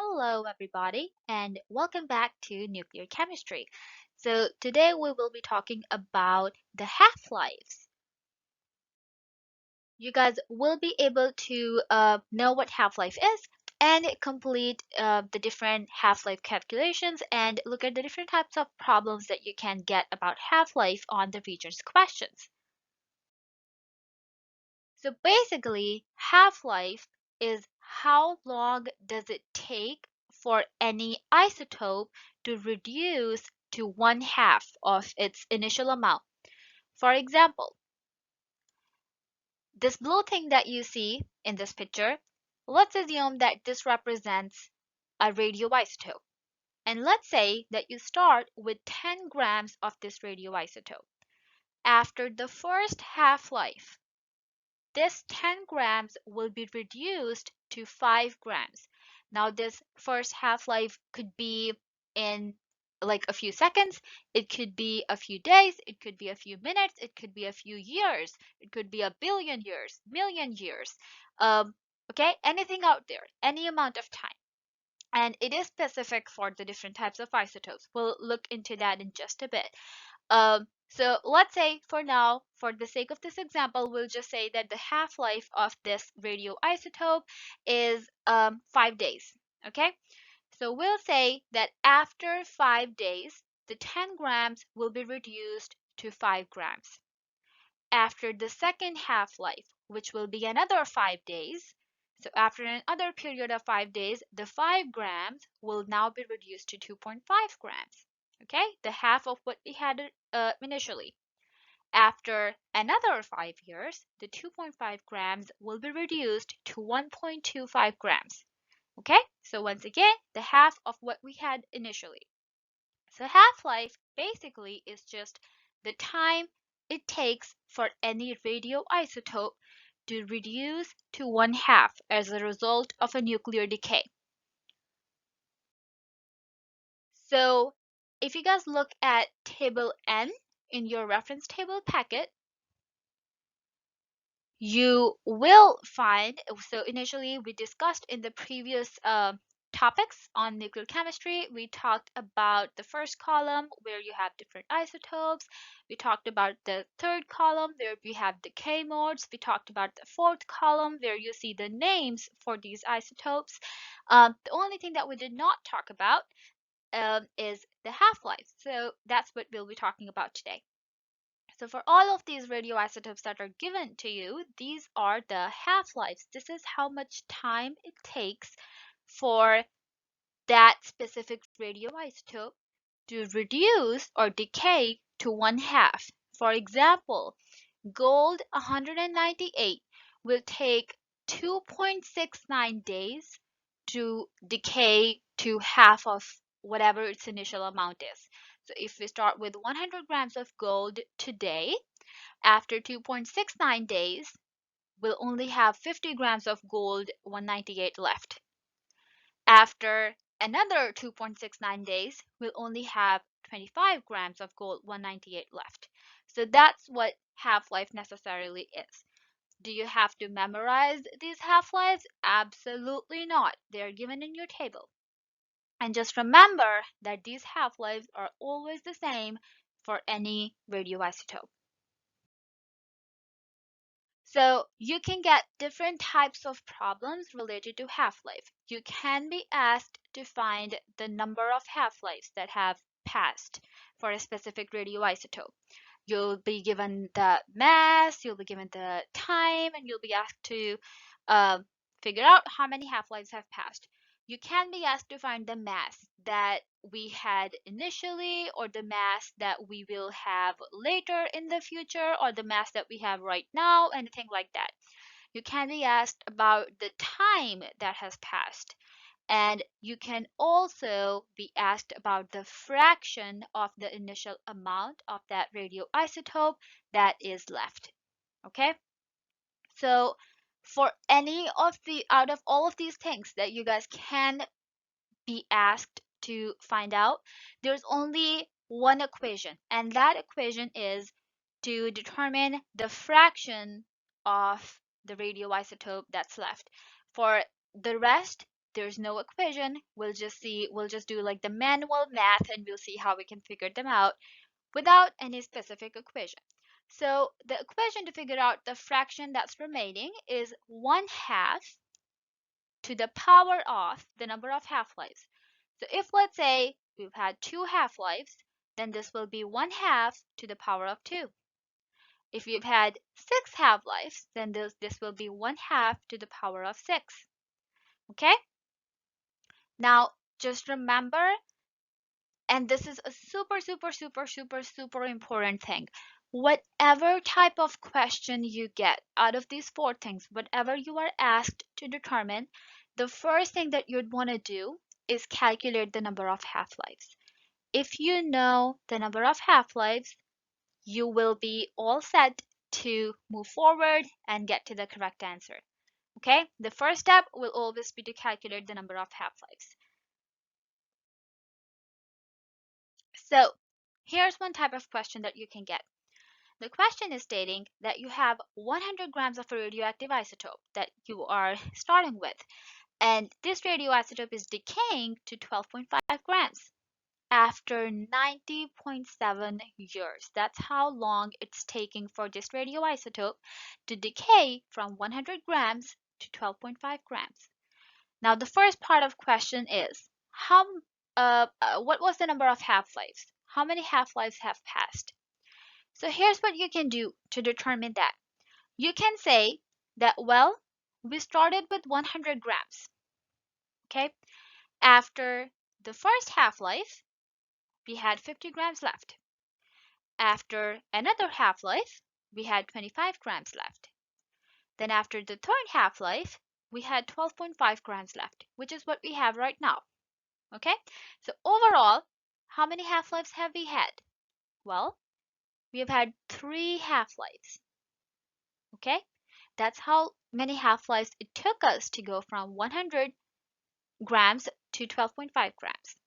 Hello, everybody, and welcome back to nuclear chemistry. So, today we will be talking about the half-lives. You guys will be able to know what half-life is and complete the different half-life calculations and look at the different types of problems that you can get about half-life on the Regents questions. So basically, half-life is how long does it take for any isotope to reduce to one half of its initial amount. For example, this blue thing that you see in this picture, let's assume that this represents a radioisotope. And let's say that you start with 10 grams of this radioisotope. After the first half-life, this 10 grams will be reduced to 5 grams. Now, this first half-life could be in like a few seconds, it could be a few days, it could be a few minutes, it could be a few years, it could be a billion years, million years. Okay, anything out there, any amount of time. And it is specific for the different types of isotopes. We'll look into that in just a bit. So let's say for now, for the sake of this example, we'll just say that the half-life of this radioisotope is 5 days. Okay, so we'll say that after 5 days, the 10 grams will be reduced to 5 grams. After the second half-life, which will be another 5 days, so after another period of 5 days, the 5 grams will now be reduced to 2.5 grams. Okay, the half of what we had initially. After another 5 years, the 2.5 grams will be reduced to 1.25 grams. Okay, so once again, the half of what we had initially. So half-life basically is just the time it takes for any radioisotope to reduce to one half as a result of a nuclear decay. So if you guys look at table N in your reference table packet, you will find, so initially we discussed in the previous topics on nuclear chemistry, we talked about the first column where you have different isotopes. We talked about the third column where we have decay modes. We talked about the fourth column where you see the names for these isotopes. The only thing that we did not talk about is the half-life. So that's what we'll be talking about today. So for all of these radioisotopes that are given to you, these are the half-lives. This is how much time it takes for that specific radioisotope to reduce or decay to one half. For example, gold 198 will take 2.69 days to decay to half of whatever its initial amount is. So if we start with 100 grams of gold today, after 2.69 days, we'll only have 50 grams of gold 198 left. After another 2.69 days, we'll only have 25 grams of gold 198 left. So that's what half-life necessarily is. Do you have to memorize these half-lives? Absolutely not. They're given in your table. And just remember that these half-lives are always the same for any radioisotope. So you can get different types of problems related to half-life. You can be asked to find the number of half-lives that have passed for a specific radioisotope. You'll be given the mass, you'll be given the time, and you'll be asked to figure out how many half-lives have passed. You can be asked to find the mass that we had initially, or the mass that we will have later in the future, or the mass that we have right now, anything like that. You can be asked about the time that has passed. And you can also be asked about the fraction of the initial amount of that radioisotope that is left. Okay? So for any of the out of all of these things that you guys can be asked to find out, there's only one equation, and that equation is to determine the fraction of the radioisotope that's left. For the rest, there's no equation. We'll just do like the manual math and we'll see how we can figure them out without any specific equation. So the equation to figure out the fraction that's remaining is 1/2 to the power of the number of half-lives. So if let's say we've had 2 half-lives, then this will be 1/2 to the power of 2. If we've had 6 half-lives, then this will be 1/2 to the power of 6. Okay? Now, just remember, and this is a super important thing. Whatever type of question you get out of these 4 things, whatever you are asked to determine, the first thing that you'd want to do is calculate the number of half-lives. If you know the number of half-lives, you will be all set to move forward and get to the correct answer. Okay, the first step will always be to calculate the number of half-lives. So here's one type of question that you can get. The question is stating that you have 100 grams of a radioactive isotope that you are starting with, and this radioisotope is decaying to 12.5 grams after 90.7 years. That's how long it's taking for this radioisotope to decay from 100 grams to 12.5 grams. Now, the first part of question is what was the number of half-lives? How many half-lives have passed? So here's what you can do to determine that. You can say that, well, we started with 100 grams. Okay? After the first half-life, we had 50 grams left. After another half-life, we had 25 grams left. Then after the third half-life, we had 12.5 grams left, which is what we have right now. Okay? So overall, how many half-lives have we had? Well, we have had 3 half-lives. Okay? That's how many half-lives it took us to go from 100 grams to 12.5 grams.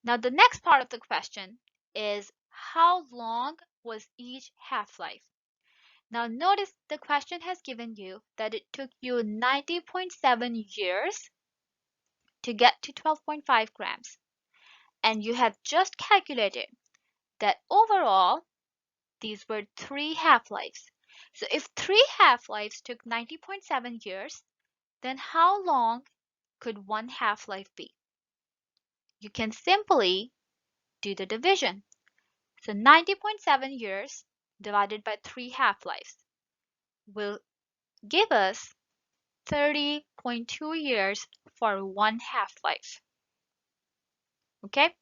Now the next part of the question is how long was each half-life? Now notice the question has given you that it took you 90.7 years to get to 12.5 grams. And you have just calculated that overall these were 3 half-lives. So if 3 half-lives took 90.7 years, then how long could 1 half-life be? You can simply do the division. So 90.7 years divided by 3 half-lives will give us 30.2 years for 1 half-life. Okay?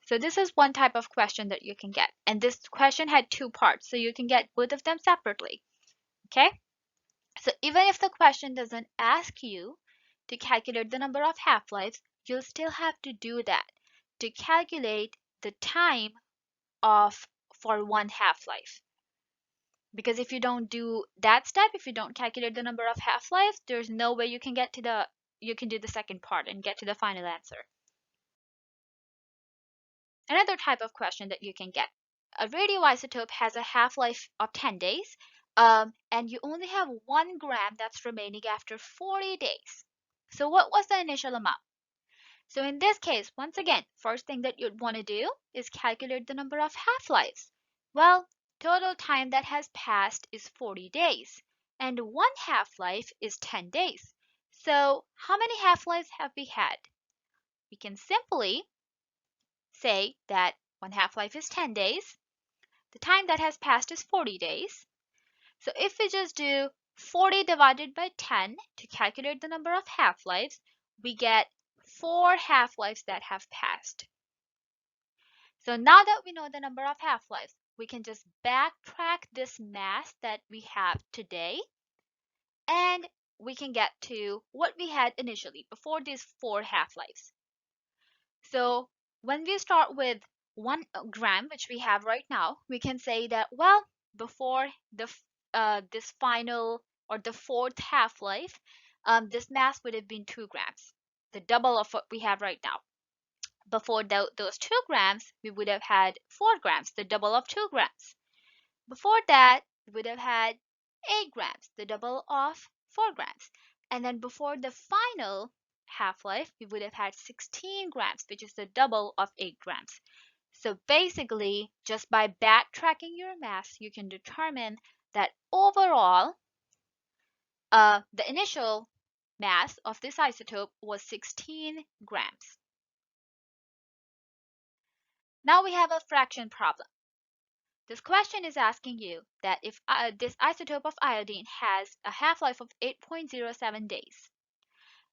So this is one type of question that you can get. And this question had 2 parts, so you can get both of them separately. Okay? So even if the question doesn't ask you to calculate the number of half-lives, you'll still have to do that to calculate the time for 1 half-life. Because if you don't do that step, if you don't calculate the number of half-lives, there's no way you can do the second part and get to the final answer. Another type of question that you can get. A radioisotope has a half-life of 10 days, and you only have 1 gram that's remaining after 40 days. So what was the initial amount? So in this case, once again, first thing that you'd want to do is calculate the number of half-lives. Well, total time that has passed is 40 days, and 1 half-life is 10 days. So how many half-lives have we had? We can simply say that 1 half-life is 10 days. The time that has passed is 40 days. So if we just do 40 divided by 10 to calculate the number of half-lives, we get 4 half-lives that have passed. So now that we know the number of half-lives, we can just backtrack this mass that we have today, and we can get to what we had initially before these 4 half-lives. So when we start with 1 gram, which we have right now, we can say that, well, before this final or the 4th half-life, this mass would have been 2 grams, the double of what we have right now. Before those 2 grams, we would have had 4 grams, the double of 2 grams. Before that, we would have had 8 grams, the double of 4 grams. And then before the final half-life, we would have had 16 grams, which is the double of 8 grams. So basically, just by backtracking your mass, you can determine that overall, the initial mass of this isotope was 16 grams. Now we have a fraction problem. This question is asking you that if this isotope of iodine has a half-life of 8.07 days,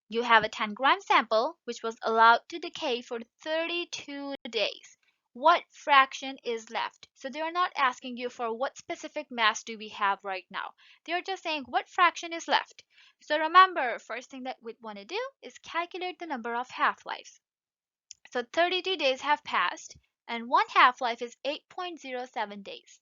you have a 10-gram sample which was allowed to decay for 32 days. What fraction is left? So they are not asking you for what specific mass do we have right now. They are just saying what fraction is left. So remember, first thing that we'd want to do is calculate the number of half-lives. So 32 days have passed, and one half-life is 8.07 days.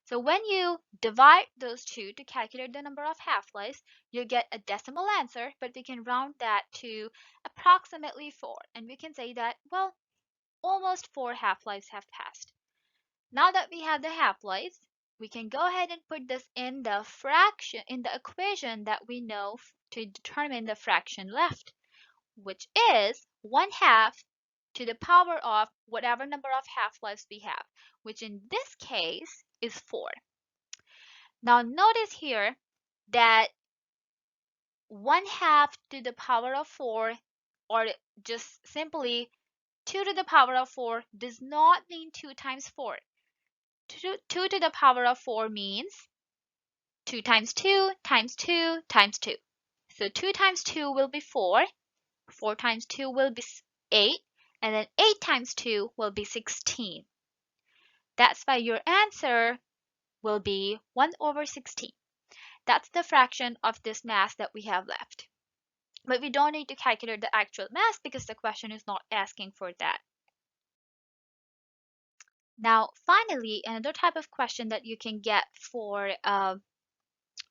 So when you divide those two to calculate the number of half-lives, you get a decimal answer, but we can round that to approximately 4. And we can say that, well, almost 4 half-lives have passed. Now that we have the half-lives, we can go ahead and put this in the fraction, in the equation that we know to determine the fraction left, which is 1/2 to the power of whatever number of half-lives we have, which in this case is 4. Now notice here that 1/2 to the power of 4, or just simply 2 to the power of 4, does not mean 2 times 4. 2 to the power of 4 means 2 times 2 times 2 times 2. So 2 times 2 will be 4, 4 times 2 will be 8, and then 8 times 2 will be 16. That's why your answer will be 1/16. That's the fraction of this mass that we have left. But we don't need to calculate the actual mass because the question is not asking for that. Now, finally, another type of question that you can get for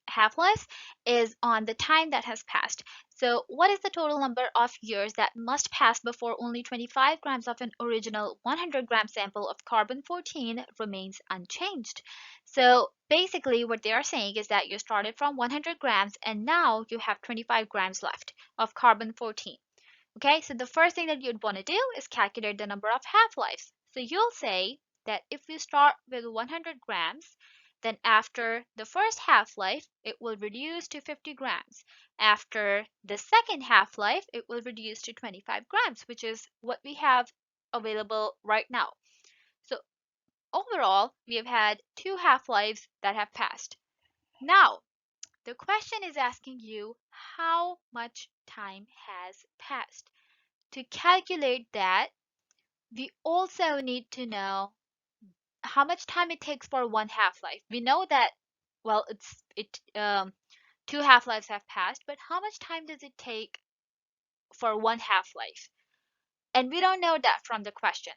half-life is on the time that has passed. So what is the total number of years that must pass before only 25 grams of an original 100-gram sample of carbon-14 remains unchanged? So basically what they are saying is that you started from 100 grams and now you have 25 grams left of carbon-14. Okay, so the first thing that you'd want to do is calculate the number of half-lives. So you'll say that if we start with 100 grams, then after the first half-life, it will reduce to 50 grams. After the second half-life, it will reduce to 25 grams, which is what we have available right now. So overall, we have had 2 half-lives that have passed. Now, the question is asking you how much time has passed. To calculate that, we also need to know how much time it takes for one half-life. We know that, well, 2 half-lives have passed, but how much time does it take for one half-life? And we don't know that from the question.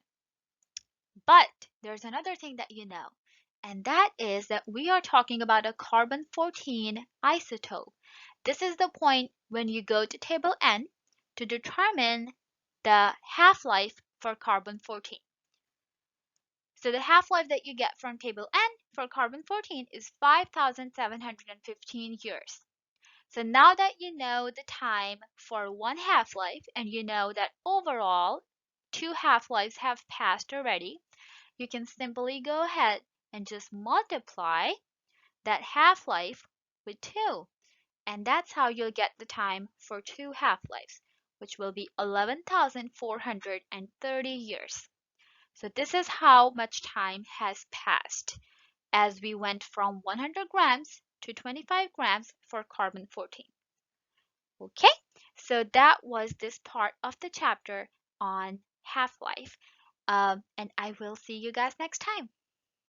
But there's another thing that you know, and that is that we are talking about a carbon-14 isotope. This is the point when you go to table N to determine the half-life for carbon-14. So the half-life that you get from table N for carbon-14 is 5,715 years. So now that you know the time for one half-life and you know that overall 2 half-lives have passed already, you can simply go ahead and just multiply that half-life with 2. And that's how you'll get the time for 2 half-lives, which will be 11,430 years. So this is how much time has passed as we went from 100 grams to 25 grams for carbon-14. Okay, so that was this part of the chapter on half-life. And I will see you guys next time.